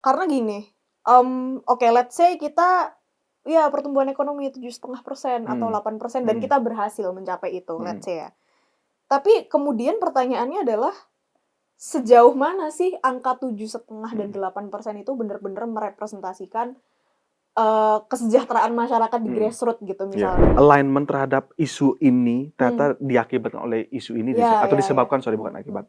Karena gini, oke let's say kita ya pertumbuhan ekonomi 7,5% atau Hmm, 8% dan hmm, kita berhasil mencapai itu, hmm. let's say ya. Tapi kemudian pertanyaannya adalah, sejauh mana sih angka 7,5 dan Mhm, 8% itu benar-benar merepresentasikan, kesejahteraan masyarakat di mhm. grassroots gitu Iya, misalnya? alignment terhadap isu ini Hmm, ternyata diakibatkan oleh isu ini ya atau ya ya. disebabkan, sorry bukan Hmm. akibat.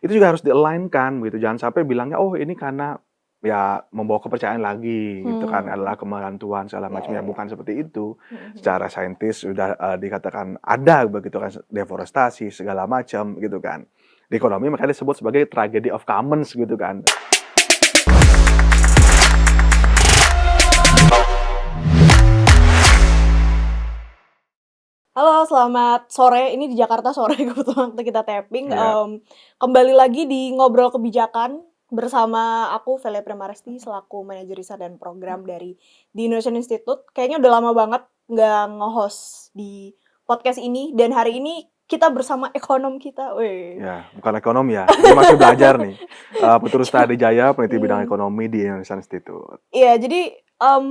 Itu juga harus di-align-kan gitu, jangan sampai bilangnya, "Oh ini karena ya membawa kepercayaan lagi," gitu kan, adalah Hmm. kemarahan Tuhan segala Ya macam, ya ya ya. bukan seperti itu. Mhm mhm. Secara saintis sudah, dikatakan ada begitu kan, deforestasi segala macam gitu kan. Di ekonomi makanya disebut sebagai tragedy of commons gitu kan. Halo, selamat sore. Ini di Jakarta sore kebetulan waktu kita tapping, Iya, kembali lagi di Ngobrol Kebijakan bersama aku Vele Primaresti selaku manajer riset dan program dari The Indonesian Institute. Kayaknya udah lama banget nggak nge-host di podcast ini dan hari ini kita bersama ekonom kita, weh. ya bukan ekonom ya, ini masih belajar nih. Putu Rustadijaya, peneliti bidang Mhm. ekonomi di Indonesia Institute. Iya, jadi,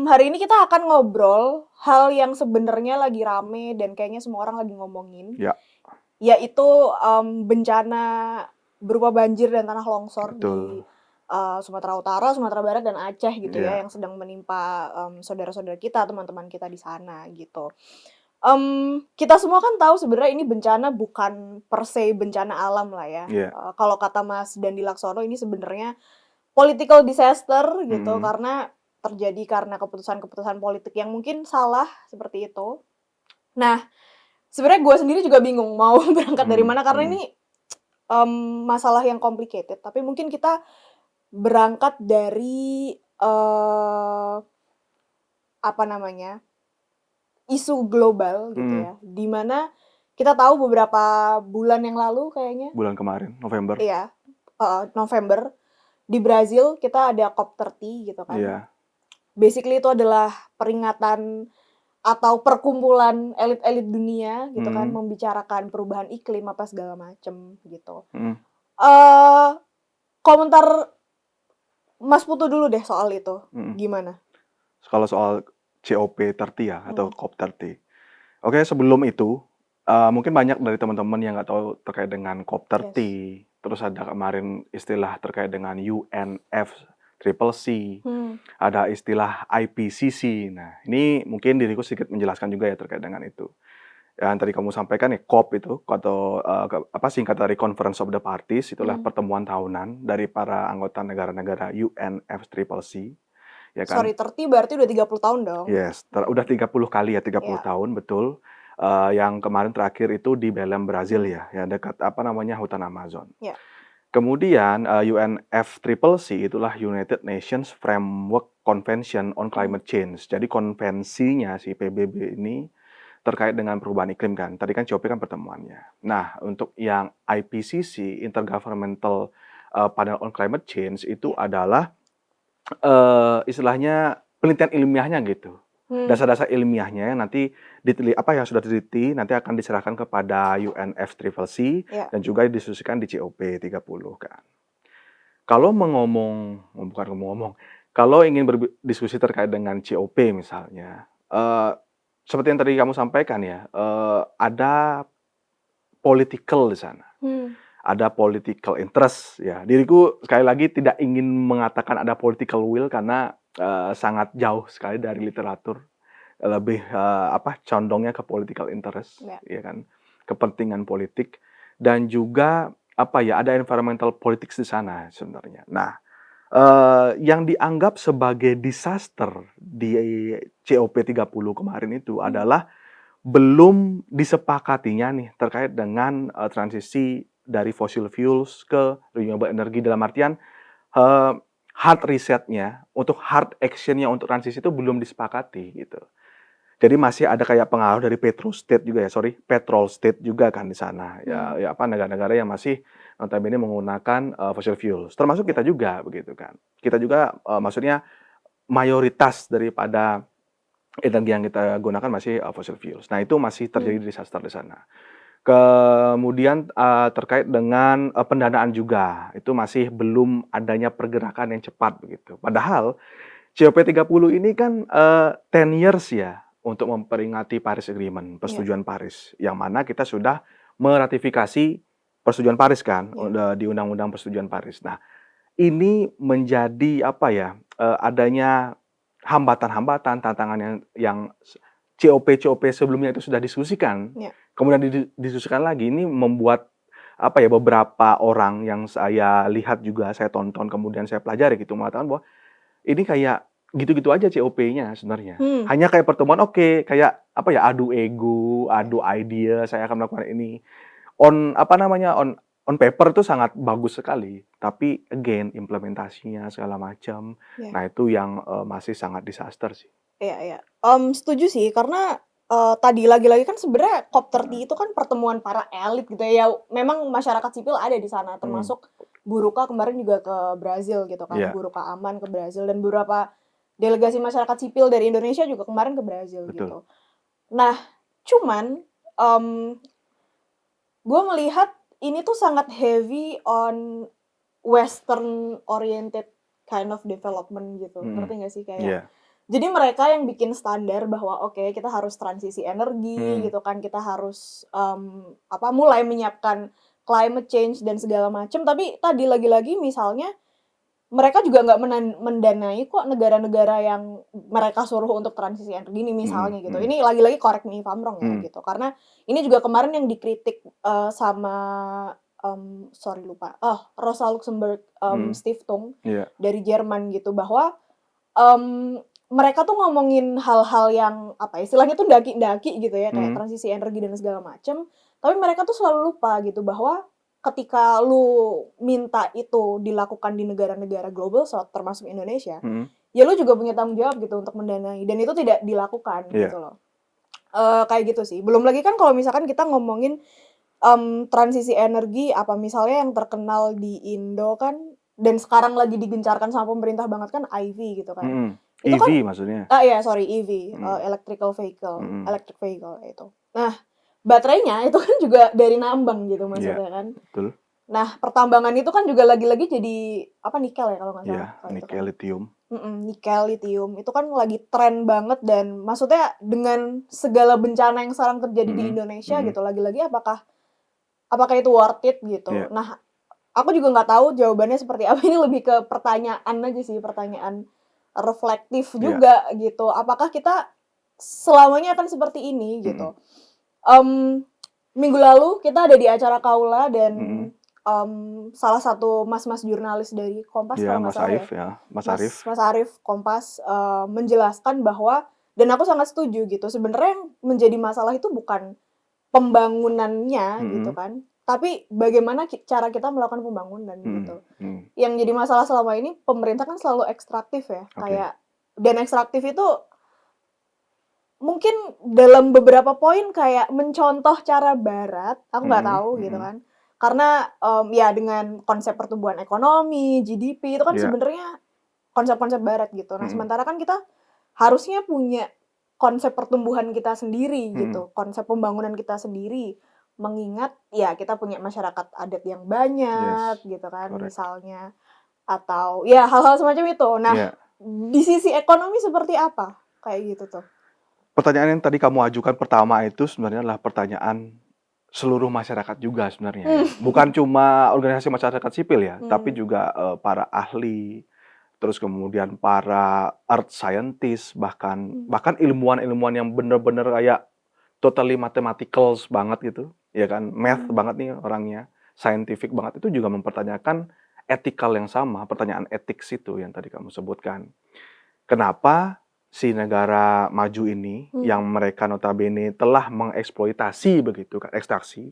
hari ini kita akan ngobrol hal yang sebenarnya lagi rame dan kayaknya semua orang lagi ngomongin. Ya, Yaitu, bencana berupa banjir dan tanah longsor di, betul. Sumatera Utara, Sumatera Barat, dan Aceh gitu ya, Iya. yang sedang menimpa, saudara-saudara kita, teman-teman kita di sana gitu. Kita semua kan tahu sebenarnya ini bencana bukan per se bencana alam lah ya, Iya, kalau kata Mas Dandi Laksono ini sebenarnya political disaster gitu, mhm, karena terjadi karena keputusan-keputusan politik yang mungkin salah, seperti itu. Nah, sebenarnya gue sendiri juga bingung mau berangkat dari mhm, mana karena mhm, ini, masalah yang complicated, tapi mungkin kita berangkat dari, apa namanya, isu global gitu mhm. ya, di mana kita tahu beberapa bulan yang lalu kayaknya Bulan kemarin, November. iya, November, di Brazil kita ada COP30 gitu kan. Iya, Basically itu adalah peringatan atau perkumpulan elit-elit dunia gitu kan, mhm, membicarakan perubahan iklim apa segala macem gitu. mhm, Eee, Komentar Mas Putu dulu deh soal itu, mhm. gimana? Kalau soal COP30 ya, atau Mhm, COP30. Oke, sebelum itu, mungkin banyak dari teman-teman yang nggak tahu terkait dengan yes. COP30, terus ada kemarin istilah terkait dengan UNFCCC, Hmm, ada istilah IPCC. Nah, ini mungkin diriku sedikit menjelaskan juga ya terkait dengan itu. Yang tadi kamu sampaikan ya COP itu atau, singkat dari Conference of the Parties, itulah mhm. pertemuan tahunan dari para anggota negara-negara UNFCCC, ya kan. Sorry, 30 berarti udah 30 tahun dong? Yes, Mhm, udah 30 kali ya, 30 iya tahun betul, yang kemarin terakhir itu di Belém, Brazil mhm, ya, ya dekat apa namanya, hutan Amazon. iya, Kemudian, UNFCCC itulah United Nations Framework Convention on mhm, Climate Change. Jadi konvensinya si PBB ini terkait dengan perubahan iklim kan. Tadi kan COP kan pertemuannya. Nah, untuk yang IPCC, Intergovernmental, Panel on Climate Change itu iya. adalah, istilahnya penelitian ilmiahnya gitu. Hmm, Dasar-dasar ilmiahnya yang nanti yang sudah diteliti nanti akan diserahkan kepada UNFCCC iya, dan juga didiskusikan di COP30 kan. Kalau bukan ngomong-ngomong, kalau ingin berdiskusi terkait dengan COP misalnya, seperti yang tadi kamu sampaikan ya, ada political di sana, hmm, ada political interest ya. Diriku sekali lagi tidak ingin mengatakan ada political will karena, sangat jauh sekali dari literatur, lebih, condongnya ke political interest, iya, ya kan, kepentingan politik dan juga, ada environmental politics di sana sebenarnya. Nah, yang dianggap sebagai disaster di COP30 kemarin itu mhm, adalah belum disepakatinya nih terkait dengan, transisi dari fossil fuels ke renewable energy dalam artian, eee, hard riset-nya, untuk hard action-nya untuk transisi itu belum disepakati gitu. Jadi masih ada kayak pengaruh dari petrol state juga kan di sana, hmm, negara-negara yang masih notabene menggunakan, fossil fuels, termasuk iya, kita juga begitu kan. Kita juga, maksudnya mayoritas daripada energi yang kita gunakan masih, fossil fuels. Nah itu masih terjadi hmm, disaster di sana. Kemudian, terkait dengan, pendanaan juga, itu masih belum adanya pergerakan yang cepat begitu. Padahal COP30 ini kan, 10 years ya untuk memperingati Paris Agreement, Iya, Persetujuan Paris, yang mana kita sudah meratifikasi Persetujuan Paris kan, iya. di Undang-Undang Persetujuan Paris. Nah, ini menjadi apa ya, adanya hambatan-hambatan, tantangan yang COP-COP sebelumnya itu sudah diskusikan, Iya. kemudian didiskusikan lagi, ini membuat apa ya, beberapa orang yang saya lihat juga, saya tonton, kemudian saya pelajari gitu, mengatakan bahwa ini kayak gitu-gitu aja COP-nya sebenarnya. Hmm. Hanya kayak pertemuan oke, kayak apa ya, adu ego, adu ide, saya akan melakukan ini. Apa namanya, on paper itu sangat bagus sekali, tapi again implementasinya segala macam, Iya. nah itu yang, masih sangat disaster sih. Iya, iya. Setuju sih karena, tadi lagi-lagi kan sebenarnya COP30 itu kan pertemuan para elit gitu ya, ya memang masyarakat sipil ada di sana Mhm, termasuk Buruka kemarin juga ke Brazil gitu kan, iya, Buruka Aman ke Brazil dan beberapa delegasi masyarakat sipil dari Indonesia juga kemarin ke Brazil betul. gitu. Nah, cuman, mmm, gue melihat ini tuh sangat heavy on western oriented kind of development gitu, Mhm, ngerti nggak sih? Kayak iya, jadi mereka yang bikin standar bahwa oke kita harus transisi energi mhm, gitu kan, kita harus, mulai menyiapkan climate change dan segala macam, tapi tadi lagi-lagi misalnya mereka juga nggak mendanai kok negara-negara yang mereka suruh untuk transisi energi ini mhm, misalnya gitu. mhm, Ini lagi-lagi correct me if I'm wrong ya mhm, gitu, karena ini juga kemarin yang dikritik, sama, sorry lupa, Rosa Luxemburg, mhm, Stiftung iya, dari Jerman gitu bahwa mereka tuh ngomongin hal-hal yang, apa ya, istilahnya tuh daki-daki gitu ya, kayak mhm, transisi energi dan segala macem, tapi mereka tuh selalu lupa gitu bahwa ketika lu minta itu dilakukan di negara-negara Global South termasuk Indonesia, mhm, ya lu juga punya tanggung jawab gitu untuk mendanai dan itu tidak dilakukan gitu iya, loh. Kayak gitu sih. Belum lagi kan kalau misalkan kita ngomongin, transisi energi, apa misalnya yang terkenal di Indo kan dan sekarang lagi digencarkan sama pemerintah banget kan EV gitu kan. mhm, Itu EV kan maksudnya? iya sorry EV, Mhm, mhm, electric vehicle itu. Nah, baterainya itu kan juga dari nambang gitu iya, maksudnya kan. betul, Nah, pertambangan itu kan juga lagi-lagi jadi apa, nikel ya kalau nggak iya, salah, kalau itu kan. nikel, lithium, Nikel, litium, itu kan lagi tren banget dan maksudnya dengan segala bencana yang sekarang terjadi di mhm, Indonesia mhm, gitu, lagi-lagi apakah apakah itu worth it gitu. iya, Nah, aku juga nggak tahu jawabannya seperti apa, ini lebih ke pertanyaan aja sih, pertanyaan reflektif iya, juga gitu. Apakah kita selamanya akan seperti ini mhm, gitu? Mmm, Minggu lalu kita ada di acara Kaula dan, mhm, salah satu mas-mas jurnalis dari Kompas iya, kalau nggak Mas salah Arief ya, ya, Mas Arief, Mas Arief Kompas, menjelaskan bahwa dan aku sangat setuju gitu, sebenarnya yang menjadi masalah itu bukan pembangunannya gitu mhm, kan, tapi bagaimana cara kita melakukan pembangunan mhm, gitu. mhm, Yang jadi masalah selama ini pemerintah kan selalu ekstraktif ya, oke, kayak dan ekstraktif itu mungkin dalam beberapa poin kayak mencontoh cara barat, aku nggak mhm, tahu gitu mhm, kan. Karena, ya dengan konsep pertumbuhan ekonomi, GDP itu kan iya, sebenarnya konsep-konsep barat gitu. Nah, mhm, sementara kan kita harusnya punya konsep pertumbuhan kita sendiri mhm, gitu, konsep pembangunan kita sendiri. Mengingat ya kita punya masyarakat adat yang banyak yes, gitu kan correct, misalnya, atau ya hal-hal semacam itu. Nah, iya. di sisi ekonomi seperti apa? Kayak gitu tuh. Pertanyaan yang tadi kamu ajukan pertama itu sebenarnya adalah pertanyaan seluruh masyarakat juga sebenarnya ya. Bukan cuma organisasi masyarakat sipil ya, tapi Mmm, juga, para ahli, terus kemudian para earth scientist, bahkan mmm, bahkan ilmuwan-ilmuwan yang bener-bener kayak totally mathematicals banget gitu, ya kan, math mmm, banget nih orangnya, scientific banget, itu juga mempertanyakan etikal yang sama, pertanyaan etik itu yang tadi kamu sebutkan. Kenapa si negara maju ini mmm, yang mereka notabene telah mengeksploitasi begitu kan, ekstraksi,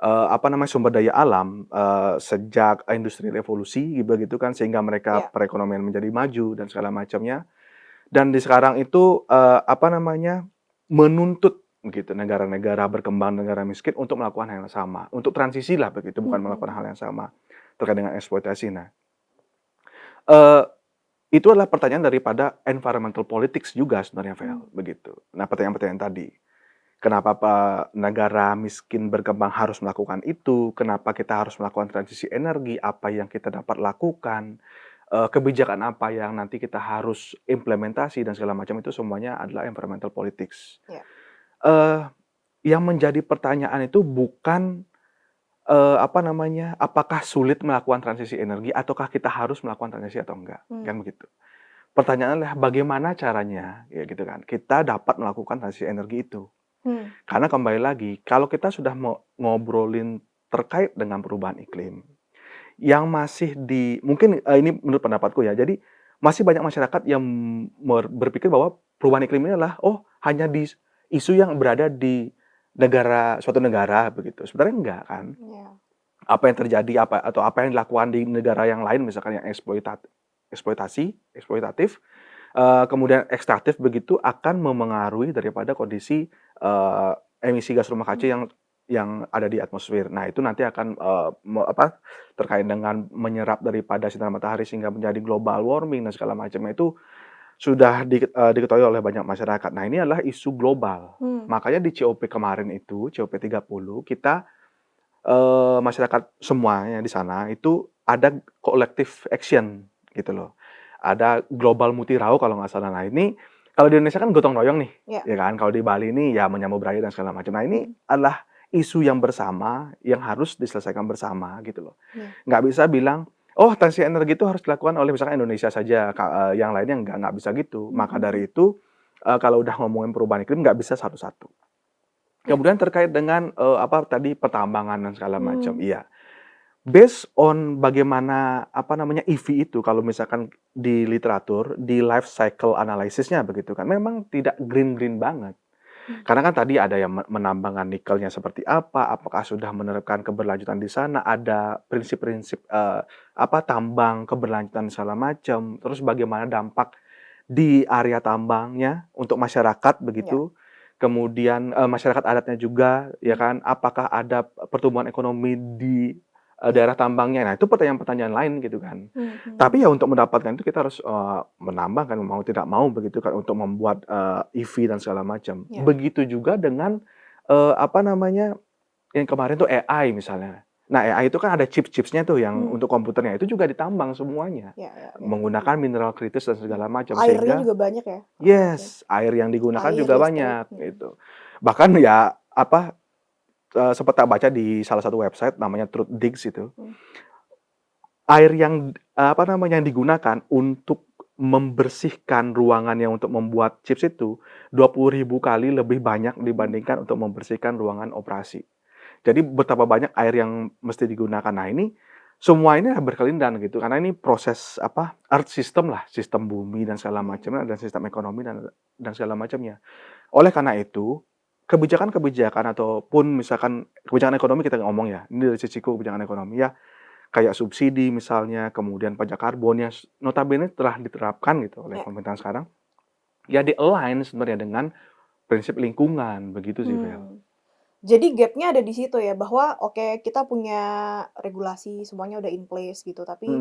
apa namanya, sumber daya alam, sejak industri revolusi begitu kan, sehingga mereka iya, perekonomian menjadi maju dan segala macamnya. Dan di sekarang itu, apa namanya, menuntut begitu negara-negara berkembang, negara miskin untuk melakukan hal yang sama, untuk transisi lah begitu, bukan melakukan mhm, hal yang sama terkait dengan eksploitasi. Nah, eee itu adalah pertanyaan daripada environmental politics juga sebenarnya, Vel, mmm, begitu. Nah, pertanyaan-pertanyaan tadi. Kenapa negara miskin berkembang harus melakukan itu, kenapa kita harus melakukan transisi energi, apa yang kita dapat lakukan, kebijakan apa yang nanti kita harus implementasi dan segala macam itu semuanya adalah environmental politics. Ya. Eee, yang menjadi pertanyaan itu bukan, apa namanya, apakah sulit melakukan transisi energi ataukah kita harus melakukan transisi atau enggak, Hmm. kan begitu. Pertanyaannya adalah bagaimana caranya, ya gitu kan, kita dapat melakukan transisi energi itu. Karena kembali lagi, kalau kita sudah mau ngobrolin terkait dengan perubahan iklim, yang masih mungkin, ini menurut pendapatku ya, jadi masih banyak masyarakat yang berpikir bahwa perubahan iklim ini adalah, oh hanya di isu yang berada di suatu negara begitu. Sebenarnya enggak kan. Ya. Apa yang terjadi atau apa yang dilakukan di negara yang lain misalkan yang eksploitatif, kemudian ekstraktif begitu akan memengaruhi daripada kondisi, emisi gas rumah kaca yang ada di atmosfer. Nah, itu nanti akan, terkait dengan menyerap daripada sinar matahari sehingga menjadi global warming dan segala macamnya itu sudah diketahui oleh banyak masyarakat. Nah, ini adalah isu global. Makanya di COP kemarin itu, COP 30, kita, masyarakat semuanya di sana itu ada collective action gitu loh. Ada global mutirau kalau nggak salah. Nah, ini kalau di Indonesia kan gotong royong nih, Ya. ya kan. Kalau di Bali ini ya menyambut beraya dan segala macam. Nah, ini adalah isu yang bersama yang harus diselesaikan bersama gitu loh. Ya. Nggak bisa bilang, oh transisi energi itu harus dilakukan oleh misalkan Indonesia saja, yang lainnya nggak bisa gitu. Maka dari itu, kalau udah ngomongin perubahan iklim nggak bisa satu-satu. Kemudian terkait dengan, apa tadi, pertambangan dan segala macam, iya. Based on bagaimana, apa namanya, EV itu kalau misalkan di literatur, di life cycle analysis-nya begitu kan, memang tidak green-green banget. Karena kan tadi ada yang menambangkan nikelnya seperti apa, apakah sudah menerapkan keberlanjutan di sana, ada prinsip-prinsip, tambang keberlanjutan segala macam, terus bagaimana dampak di area tambangnya untuk masyarakat Ya. begitu. Kemudian, masyarakat adatnya juga, ya kan, apakah ada pertumbuhan ekonomi di, daerah tambangnya. Nah, itu pertanyaan-pertanyaan lain gitu kan. Tapi ya untuk mendapatkan itu kita harus, menambang kan, mau tidak mau begitu kan, untuk membuat, EV dan segala macam. Ya. Begitu juga dengan, apa namanya, yang kemarin tuh AI misalnya. Nah, AI itu kan ada chips-chipsnya tuh yang untuk komputernya, itu juga ditambang semuanya. Ya, ya, ya. Menggunakan mineral kritis dan segala macam. Airnya Sehingga juga banyak ya. yes, air yang digunakan Air, juga listrik. banyak gitu. Bahkan ya, sempat tak baca di salah satu website namanya TruthDigs itu. Air yang, yang digunakan untuk membersihkan ruangan yang untuk membuat chips itu 20.000 kali lebih banyak dibandingkan untuk membersihkan ruangan operasi. Jadi betapa banyak air yang mesti digunakan. Nah, ini semua ini berkelindan gitu, karena ini proses earth system lah, sistem bumi dan segala macamnya, dan sistem ekonomi dan segala macamnya. Oleh karena itu, kebijakan-kebijakan ataupun misalkan kebijakan ekonomi kita ngomong ya, ini dari sisiku kebijakan ekonomi ya, kayak subsidi misalnya, kemudian pajak karbon yang notabene telah diterapkan gitu oleh Ya. pemerintahan sekarang, ya di-align sebenarnya dengan prinsip lingkungan, begitu sih, Vel. Jadi gap-nya ada di situ ya, bahwa oke kita punya regulasi semuanya udah in place gitu, tapi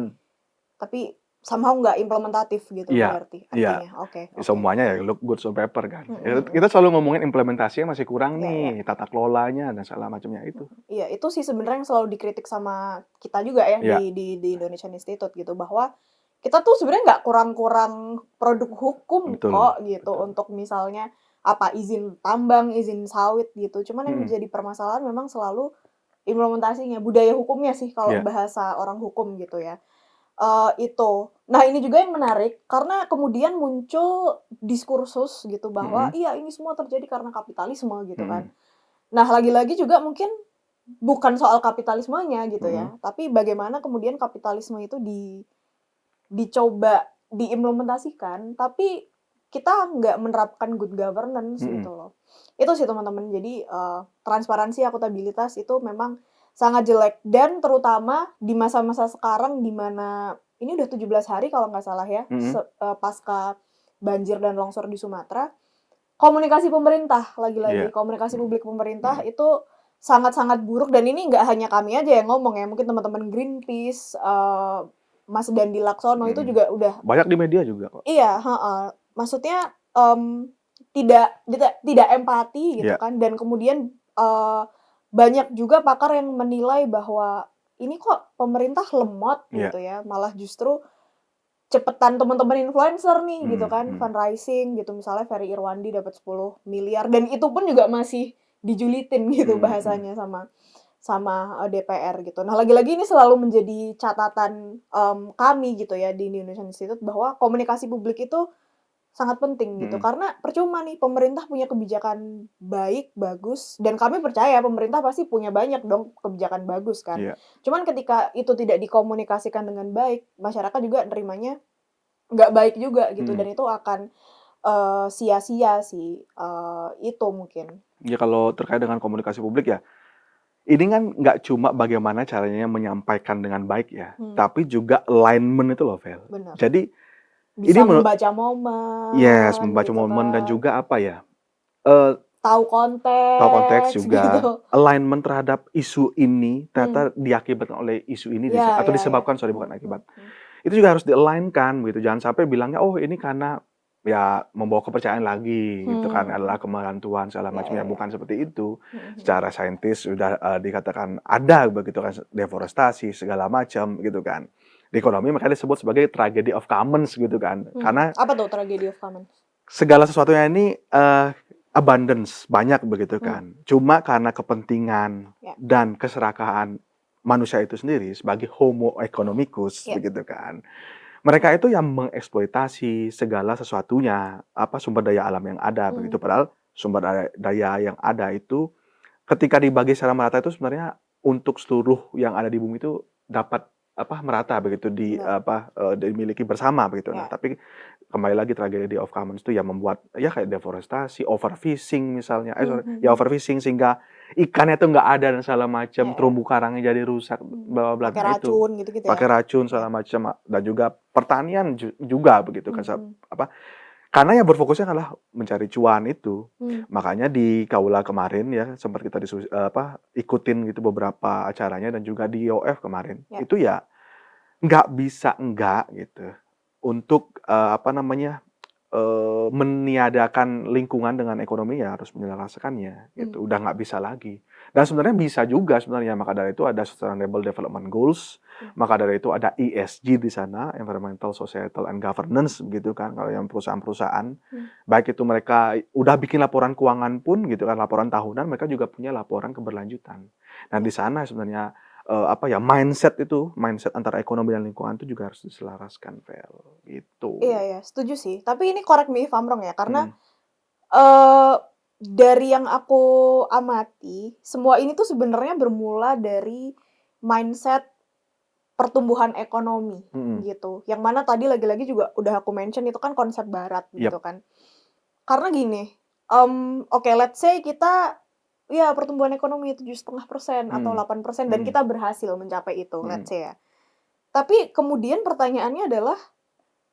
somehow nggak implementatif gitu Iya, berarti iya. artinya. Oke. Semuanya ya look good on paper kan. Ya, Mhm. kita selalu ngomongin implementasinya masih kurang Iya, iya. nih, tata kelolanya dan segala macamnya itu. Iya, itu sih sebenarnya yang selalu dikritik sama kita juga ya Iya, di Indonesian Institute gitu, bahwa kita tuh sebenarnya nggak kurang-kurang produk hukum betul, kok gitu betul. untuk misalnya izin tambang, izin sawit gitu. Cuman yang Mhm, menjadi permasalahan memang selalu implementasinya, budaya hukumnya sih kalau iya, bahasa orang hukum gitu ya. Itu. Nah, ini juga yang menarik karena kemudian muncul diskursus gitu bahwa, mhm, "Iya, ini semua terjadi karena kapitalisme," gitu kan. mhm, Nah, lagi-lagi juga mungkin bukan soal kapitalismenya gitu mhm, ya, tapi bagaimana kemudian kapitalisme itu dicoba diimplementasikan, tapi kita nggak menerapkan good governance gitu mhm, loh. Itu sih teman-teman. Jadi, transparansi, akuntabilitas itu memang sangat jelek dan terutama di masa-masa sekarang di mana ini udah 17 hari kalau nggak salah ya, mhm, pasca banjir dan longsor di Sumatera, komunikasi pemerintah, iya, lagi-lagi komunikasi mhm, publik pemerintah mhm, itu sangat-sangat buruk dan ini nggak hanya kami aja yang ngomong ya, mungkin teman-teman Greenpeace, Mas Dandi Laksono itu mhm. juga udah Banyak di media juga kok. iya, heeh. Maksudnya, tidak empati gitu Iya. kan, dan kemudian banyak juga pakar yang menilai bahwa ini kok pemerintah lemot Iya. gitu ya, malah justru cepetan teman-teman influencer nih gitu kan, Mhm. fundraising gitu, misalnya Ferry Irwandi dapat 10 miliar dan itu pun juga masih dijulitin gitu Mhm. bahasanya sama DPR gitu. Nah, lagi-lagi ini selalu menjadi catatan, kami gitu ya di Indonesian Institute bahwa komunikasi publik itu sangat penting gitu, Mhm. karena percuma nih pemerintah punya kebijakan baik, bagus, dan kami percaya pemerintah pasti punya banyak dong kebijakan bagus kan. Iya. Cuman ketika itu tidak dikomunikasikan dengan baik, masyarakat juga nerimanya nggak baik juga gitu Mhm. dan itu akan, sia-sia sih, itu mungkin. Ya kalau terkait dengan komunikasi publik ya, ini kan nggak cuma bagaimana caranya menyampaikan dengan baik ya, Hmm, tapi juga alignment itu loh, Vel. bener. Jadi ini Bisa membaca yes, momen membaca gitu momen dan kan, juga apa ya, eee, tahu tahu konteks konteks juga, gitu. alignment terhadap isu ini Hmm, ternyata diakibatkan oleh isu ini ya atau ya ya. disebabkan, sorry bukan Hmm, hmm, akibat. hmm. Itu juga harus di-align-kan gitu, jangan sampai bilangnya, "Oh ini karena ya membawa kepercayaan lagi," gitu kan, Hmm, adalah kemarahan Tuhan segala ya macam, ya ya ya. bukan seperti itu. Mhm mhm. Secara saintis sudah, dikatakan ada begitu kan, deforestasi segala macam gitu kan. Di ekonomi makanya disebut sebagai tragedy of commons gitu kan, Mhm. karena Apa tuh tragedy of commons? segala sesuatunya ini, abundance, banyak begitu Hmm, kan. Cuma karena kepentingan ya dan keserakahan manusia itu sendiri sebagai homo economicus ya. begitu kan. Mereka itu yang mengeksploitasi segala sesuatunya, apa, sumber daya alam yang ada Hmm, begitu. Padahal sumber daya yang ada itu ketika dibagi secara merata itu sebenarnya untuk seluruh yang ada di bumi itu dapat, apa, merata begitu benar. dimiliki bersama begitu. Nah, Ya. tapi kembali lagi tragedi of commons itu yang membuat ya kayak deforestasi, overfishing misalnya, Mhm sorry, ya mhm. overfishing sehingga ikannya tuh nggak ada dan segala macam, Ya ya. terumbu karangnya jadi rusak, Mhm. bla bla bla. Pakai Nah itu, racun gitu-gitu ya? pakai racun Ya. segala macam, dan juga pertanian juga begitu kan, Mhm. apa, karena yang berfokusnya adalah mencari cuan itu. Mmm, Makanya di Kaula kemarin ya sempat kita ikutin gitu beberapa acaranya dan juga di IOF kemarin. ya. Itu ya nggak bisa enggak gitu untuk, apa namanya, meniadakan lingkungan dengan ekonomi ya harus menyelesaikannya Mmm, gitu, udah nggak bisa lagi. Dan sebenarnya bisa juga sebenarnya, maka dari itu ada Sustainable Development Goals, mmm, maka dari itu ada ESG di sana, Environmental, Societal, and Governance gitu kan, kalau yang perusahaan-perusahaan. mmm, Baik itu mereka udah bikin laporan keuangan pun gitu kan, laporan tahunan, mereka juga punya laporan keberlanjutan. Nah di ya. sana sebenarnya, apa ya, mindset antara ekonomi dan lingkungan itu juga harus diselaraskan, Vel, Iya gitu. iya, setuju sih. Tapi ini correct me if I'm wrong ya, karena, Mhm. eee, dari yang aku amati, semua ini tuh sebenarnya bermula dari mindset pertumbuhan ekonomi, Mhm. gitu. Yang mana tadi lagi-lagi juga udah aku mention itu kan konsep barat, gitu Yap. kan. Karena gini, oke let's say kita ya pertumbuhan ekonomi 7,5% atau Mhm. 8% dan Mhm. kita berhasil mencapai itu, let's Mhm. say ya. Tapi kemudian pertanyaannya adalah,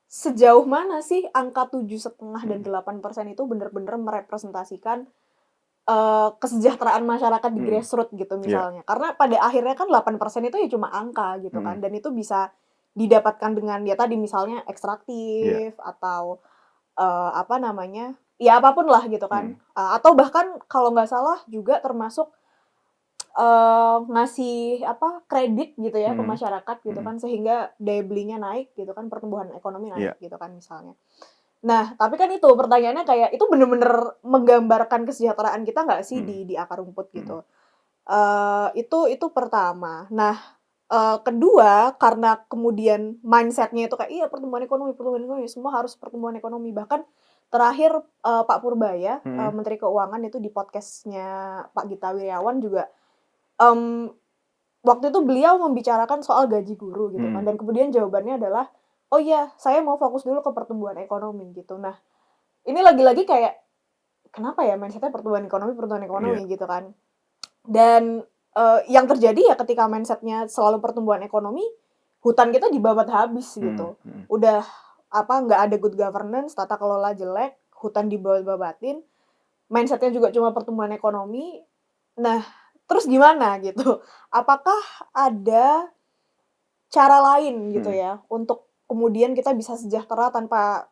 sejauh mana sih angka 7,5 dan Mhm. 8% itu benar-benar merepresentasikan, kesejahteraan masyarakat di Mhm. grassroots gitu Iya. misalnya. Karena pada akhirnya kan 8% itu ya cuma angka gitu kan, Mhm. dan itu bisa didapatkan dengan ya tadi misalnya Iya. ekstraktif atau, apa namanya, ya apapun lah gitu kan, Mhm. atau bahkan kalau nggak salah juga termasuk, ngasih apa, kredit gitu ya ke Mhm. masyarakat gitu Mhm. kan, sehingga daya belinya naik gitu kan, pertumbuhan ekonomi naik Iya. gitu kan misalnya. Nah, tapi kan itu pertanyaannya kayak, itu bener-bener menggambarkan kesejahteraan kita nggak sih Mhm. di akar rumput Mhm. gitu? Itu pertama. Nah, kedua, karena kemudian mindset-nya itu kayak, "Iya pertumbuhan ekonomi, semua harus pertumbuhan ekonomi." Bahkan terakhir, Pak Purbaya, Mhm. Menteri Keuangan itu di podcast-nya Pak Gita Wirjawan juga, mmm, waktu itu beliau membicarakan soal gaji guru gitu kan, Mhm. dan kemudian jawabannya adalah, "Oh iya, saya mau fokus dulu ke pertumbuhan ekonomi," gitu. Nah, ini lagi-lagi kayak, kenapa ya mindset-nya pertumbuhan Iya. ekonomi gitu kan. Dan, yang terjadi ya ketika mindset-nya selalu pertumbuhan ekonomi, hutan kita dibabat habis Mhm. gitu. Mhm. Udah, apa, nggak ada good governance, tata kelola jelek, hutan dibabat-babatin, mindset-nya juga cuma pertumbuhan ekonomi. Nah, terus gimana gitu? Apakah ada cara lain gitu Mhm. ya, untuk kemudian kita bisa sejahtera tanpa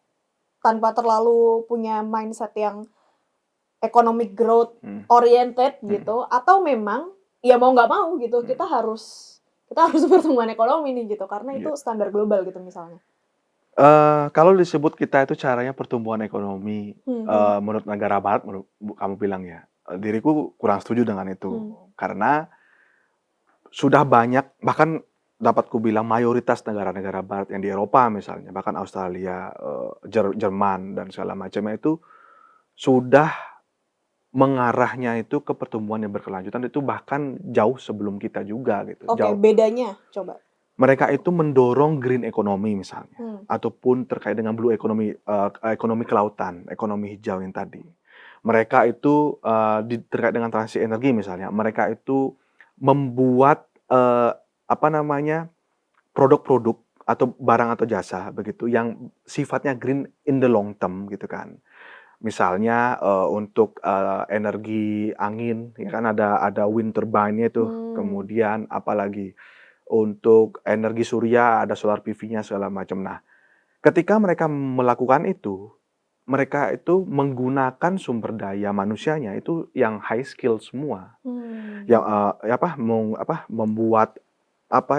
tanpa terlalu punya mindset yang economic growth Hmm. oriented gitu, atau memang ya mau nggak mau gitu kita harus pertumbuhan ekonomi nih gitu karena Iya. itu standar global gitu misalnya. Kalau disebut kita itu caranya pertumbuhan ekonomi, Hmm. menurut negara barat kamu bilang ya, diriku kurang setuju dengan itu. Karena sudah banyak, bahkan dapat kubilang mayoritas negara-negara barat yang di Eropa misalnya, bahkan Australia, Jerman dan segala macamnya itu sudah mengarahnya itu ke pertumbuhan yang berkelanjutan itu bahkan jauh sebelum kita juga gitu, Oke, jauh. bedanya coba. Mereka itu mendorong green economy misalnya, Hmm. ataupun terkait dengan blue economy, ekonomi kelautan, ekonomi hijau yang tadi. Mereka itu, terkait dengan transisi energi misalnya, mereka itu membuat, apa namanya, produk-produk atau barang atau jasa begitu yang sifatnya green in the long term gitu kan. Misalnya, untuk, energi angin ya kan ada wind turbine-nya tuh, kemudian apalagi, untuk energi surya ada solar PV-nya segala macam. Nah, ketika mereka melakukan itu, mereka itu menggunakan sumber daya manusianya itu yang high skill semua. Yang, membuat,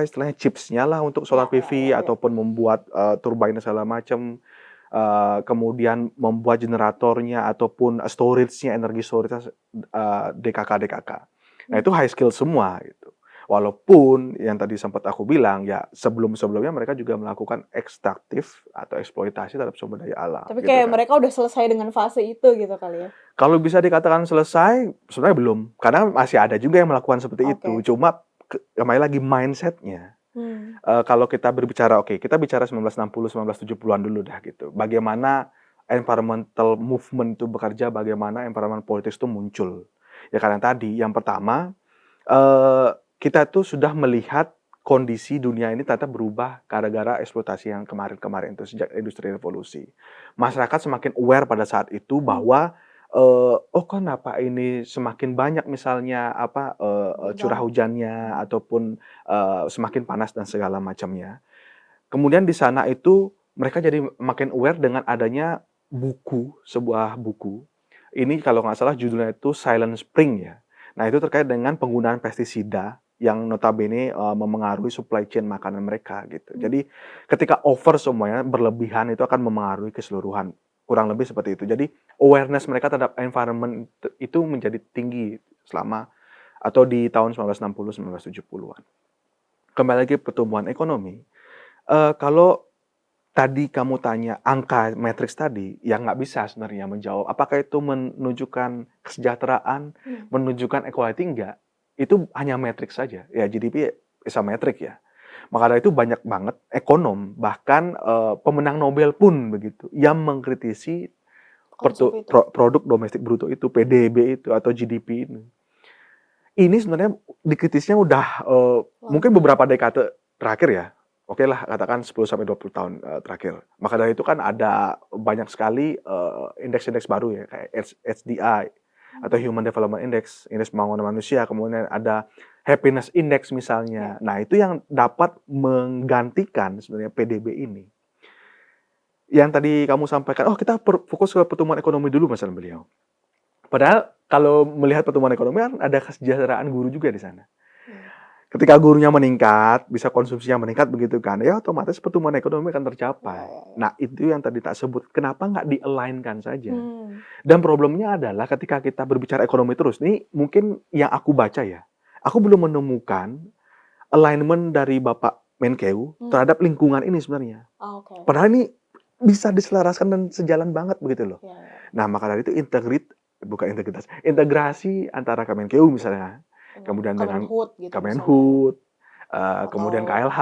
istilahnya chips-nya lah untuk solar PV ataupun membuat, turbine segala macam, kemudian membuat generatornya ataupun storage-nya, energi storage-nya, DKK. Nah, itu high skill semua gitu. Walaupun yang tadi sempat aku bilang, ya sebelum-sebelumnya mereka juga melakukan ekstraktif atau eksploitasi terhadap sumber daya alam Tapi gitu kayak kan. mereka udah selesai dengan fase itu gitu kali ya. Kalau bisa dikatakan selesai, sebenarnya belum. Karena masih ada juga yang melakukan seperti itu. Oke. Cuma kembali lagi mindset-nya. Hmm. Kalau kita berbicara, kita bicara 1960, 1970-an dulu dah gitu. Bagaimana environmental movement itu bekerja, bagaimana environment politics itu muncul. Ya karena tadi, yang pertama, kita tuh sudah melihat kondisi dunia ini ternyata berubah gara-gara eksploitasi yang kemarin-kemarin itu sejak industri revolusi. Masyarakat semakin aware pada saat itu bahwa, oh kenapa ini semakin banyak misalnya curah hujannya ataupun, semakin panas dan segala macamnya. Kemudian di sana itu mereka jadi makin aware dengan adanya sebuah buku. Ini kalau nggak salah judulnya itu Silent Spring ya. Nah itu terkait dengan penggunaan pestisida yang notabene, memengaruhi supply chain makanan mereka gitu. Jadi ketika over semuanya, berlebihan itu akan memengaruhi keseluruhan. Kurang lebih seperti itu. Jadi awareness mereka terhadap environment itu menjadi tinggi selama atau di tahun 1960, 1970-an. Kembali lagi pertumbuhan ekonomi, kalau tadi kamu tanya angka matriks tadi, yang nggak bisa sebenarnya menjawab apakah itu menunjukkan kesejahteraan, menunjukkan equality, enggak. Itu hanya matriks saja. Ya GDP is a metric ya. Maka dari itu banyak banget ekonom, bahkan, pemenang Nobel pun begitu, yang mengkritisi Konsep itu. produk domestik bruto itu, PDB itu atau GDP ini. Ini sebenarnya dikritisnya udah, mungkin beberapa dekade terakhir ya. Oke lah katakan 10 sampai 20 tahun, terakhir. Maka dari itu kan ada banyak sekali, indeks-indeks baru ya kayak HDI atau Human Development Index, indeks pembangunan manusia, kemudian ada Happiness Index misalnya. Nah, itu yang dapat menggantikan sebenarnya PDB ini. Yang tadi kamu sampaikan, "Oh, kita fokus ke pertumbuhan ekonomi dulu," misalnya beliau. Padahal kalau melihat pertumbuhan ekonomi kan ada kesejahteraan guru juga di sana. Ketika gurunya meningkat, bisa konsumsinya meningkat begitu kan, ya otomatis pertumbuhan ekonomi akan tercapai. Nah, itu yang tadi tak sebut, kenapa nggak di-align-kan saja? Dan problemnya adalah ketika kita berbicara ekonomi terus, ini mungkin yang aku baca ya, aku belum menemukan alignment dari Bapak Menkeu terhadap lingkungan ini sebenarnya. Padahal ini bisa diselaraskan dan sejalan banget begitu loh. Nah, maka dari itu integrasi antara Kemenkeu misalnya, kemudian dengan gitu Kemenhub, kemudian KLH,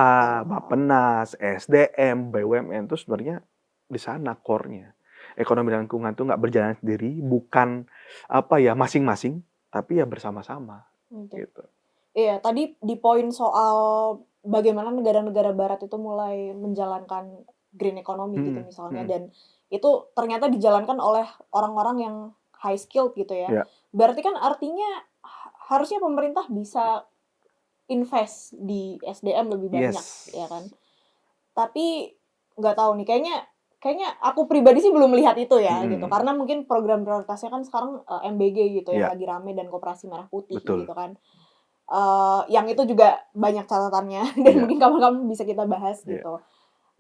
Bappenas, SDM, BUMN itu sebenarnya di sana core-nya. Ekonomi dan lingkungan itu nggak berjalan sendiri, bukan masing-masing, tapi ya bersama-sama. Gitu. Iya, tadi di poin soal bagaimana negara-negara barat itu mulai menjalankan green economy gitu misalnya, dan itu ternyata dijalankan oleh orang-orang yang high skilled gitu ya. Ya. Berarti kan artinya harusnya pemerintah bisa invest di SDM lebih banyak, ya kan? Tapi nggak tahu nih, kayaknya kayaknya aku pribadi sih belum melihat itu ya gitu. Mhm. Karena mungkin program prioritasnya kan sekarang MBG gitu yang Iya, lagi rame dan Koperasi Merah Putih betul. gitu kan. Yang itu juga banyak catatannya dan Iya, mungkin kapan-kapan bisa kita bahas iya. gitu.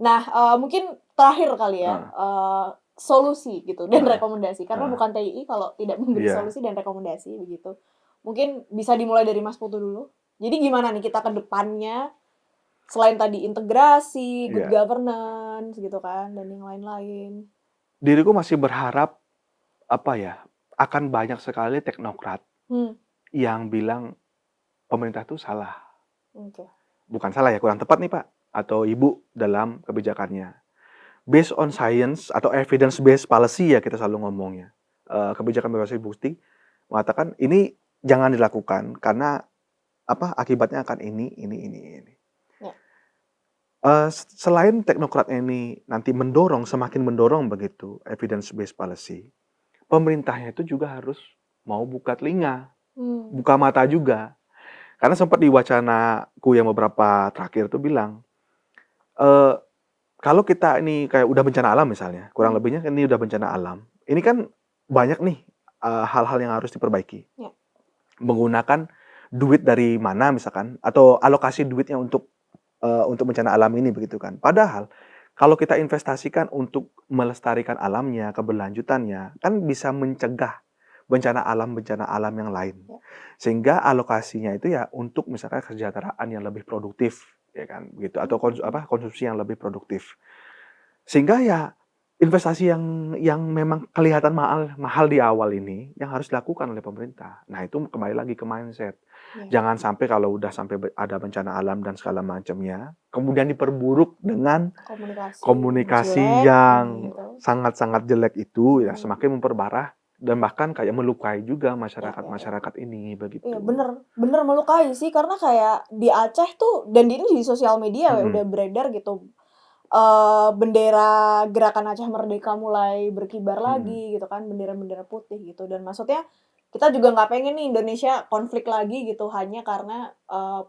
Nah, mungkin terakhir kali ya, Heeh, solusi gitu dan heeh, rekomendasi karena heeh. bukan TII kalau tidak memberi Iya, solusi dan rekomendasi begitu. Mungkin bisa dimulai dari Mas Putu dulu. Jadi gimana nih kita ke depannya selain tadi integrasi, good iya. governance gitu kan dan yang lain-lain? Diriku masih berharap, apa ya, akan banyak sekali teknokrat Hmm, yang bilang pemerintah itu salah. oke. Bukan salah ya, kurang tepat nih Pak, atau Ibu dalam kebijakannya. Based on science atau evidence based policy ya kita selalu ngomongnya. Kebijakan berbasis bukti mengatakan ini jangan dilakukan karena apa, akibatnya akan ini. Ya. Selain teknokrat ini nanti semakin mendorong begitu evidence based policy, pemerintahnya itu juga harus mau buka telinga, Hmm, buka mata juga. Karena sempat di wacanaku yang beberapa terakhir tuh bilang, eee, kalau kita ini kayak udah bencana alam misalnya, kurang hmm, lebihnya kan ini udah bencana alam, ini kan banyak nih, hal-hal yang harus diperbaiki. ya. Menggunakan duit dari mana misalkan, atau alokasi duitnya untuk bencana alam ini begitu kan. Padahal kalau kita investasikan untuk melestarikan alamnya, keberlanjutannya, kan bisa mencegah bencana alam yang lain. Ya. Sehingga alokasinya itu ya untuk misalkan kesejahteraan yang lebih produktif, ya kan, begitu, atau Hmm, konsumsi yang lebih produktif. Sehingga ya investasi yang memang kelihatan mahal mahal di awal ini yang harus dilakukan oleh pemerintah. Nah, itu kembali lagi ke mindset. ya. Jangan sampai kalau udah sampai ada bencana alam dan segala macamnya, kemudian diperburuk dengan Komunikasi komunikasi jelek yang gitu. sangat-sangat jelek itu, ya Hmm, semakin memperparah dan bahkan kayak melukai juga ya. masyarakat-masyarakat ini, Iya begitu. bener, bener melukai sih karena kayak di Aceh tuh dan ini di sosial media ya Mhm, udah beredar gitu, bendera Gerakan Aceh Merdeka mulai berkibar mhm, lagi gitu kan, bendera-bendera putih gitu dan maksudnya kita juga nggak pengen nih Indonesia konflik lagi gitu hanya karena,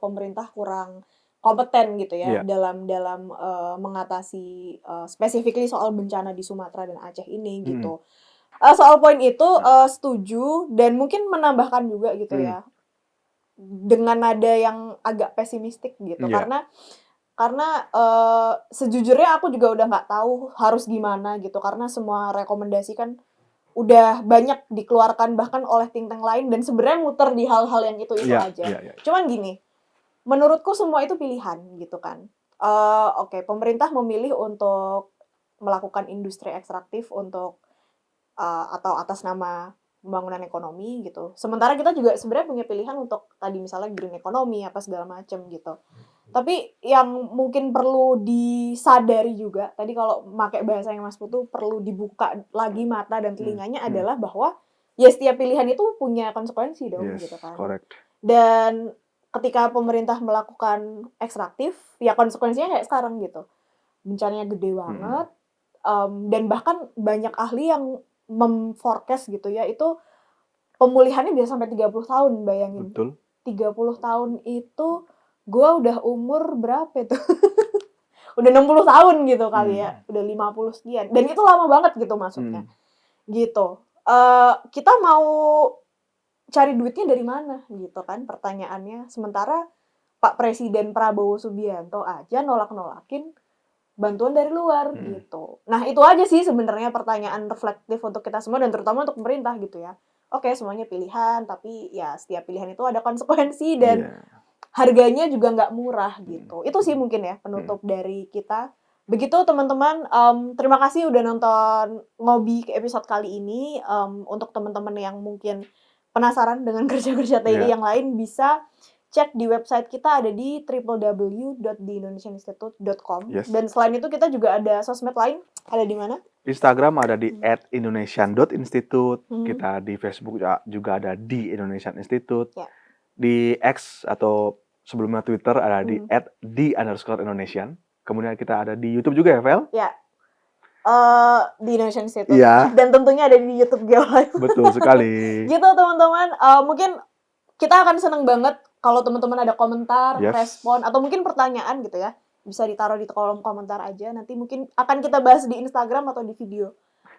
pemerintah kurang kompeten gitu ya iya, dalam dalam, mengatasi, specifically soal bencana di Sumatera dan Aceh ini mhm, gitu. Soal poin itu, heeh, setuju dan mungkin menambahkan juga gitu mhm, ya dengan nada yang agak pesimistik gitu iya, karena sejujurnya aku juga udah nggak tahu harus gimana gitu karena semua rekomendasi kan udah banyak dikeluarkan bahkan oleh think-tank lain dan sebenarnya muter di hal-hal yang itu-itu iya, aja. iya, iya, Cuman gini, menurutku semua itu pilihan gitu kan. Oke pemerintah memilih untuk melakukan industri ekstraktif untuk atau atas nama pembangunan ekonomi gitu. Sementara kita juga sebenarnya punya pilihan untuk tadi misalnya green economy apa segala macam gitu. Tapi yang mungkin perlu disadari juga, tadi kalau pakai bahasanya Mas Putu perlu dibuka lagi mata dan mhm, telinganya mhm, adalah bahwa ya setiap pilihan itu punya konsekuensi dong gitu yes, kan. correct, Dan ketika pemerintah melakukan ekstraktif, ya konsekuensinya kayak sekarang gitu. Bencananya gede mhm, banget, dan bahkan banyak ahli yang mem-forecast gitu ya, itu pemulihannya bisa sampai 30 tahun, bayangin. betul, 30 tahun itu gua udah umur berapa itu? Udah 60 tahun gitu kali ya, mhm, udah 50 sekian, dan itu lama banget gitu maksudnya, mhm, gitu. Kita mau cari duitnya dari mana gitu kan pertanyaannya, sementara Pak Presiden Prabowo Subianto aja nolak-nolakin bantuan dari luar mhm, gitu. Nah, itu aja sih sebenarnya pertanyaan reflektif untuk kita semua dan terutama untuk pemerintah gitu ya. Oke, semuanya pilihan, tapi ya setiap pilihan itu ada konsekuensi dan iya, harganya juga nggak murah mhm, gitu. Itu sih mungkin ya mhm, penutup dari kita. Begitu teman-teman, terima kasih udah nonton Ngobi ke episode kali ini. Untuk teman-teman yang mungkin penasaran dengan kerja-kerja TI iya, yang lain bisa cek di website kita ada di www.theindonesianinstitute.com yes. dan selain itu kita juga ada sosmed lain, ada di mana? Instagram ada di Mmm, @indonesian.institute, mhm, kita di Facebook juga ada di Indonesian Institute, ya, di X atau sebelumnya Twitter ada di mhm, @the_indonesian, kemudian kita ada di YouTube juga ya, Vel? ya, di Indonesian Institute Iya, dan tentunya ada di YouTube Geolive. betul sekali. Gitu teman-teman, mungkin kita akan seneng banget kalau teman-teman ada komentar, Yes. respon, atau mungkin pertanyaan gitu ya. bisa ditaruh di kolom komentar aja. Nanti mungkin akan kita bahas di Instagram atau di video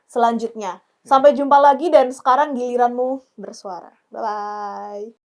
selanjutnya. Sampai jumpa lagi dan sekarang giliranmu bersuara. Bye-bye.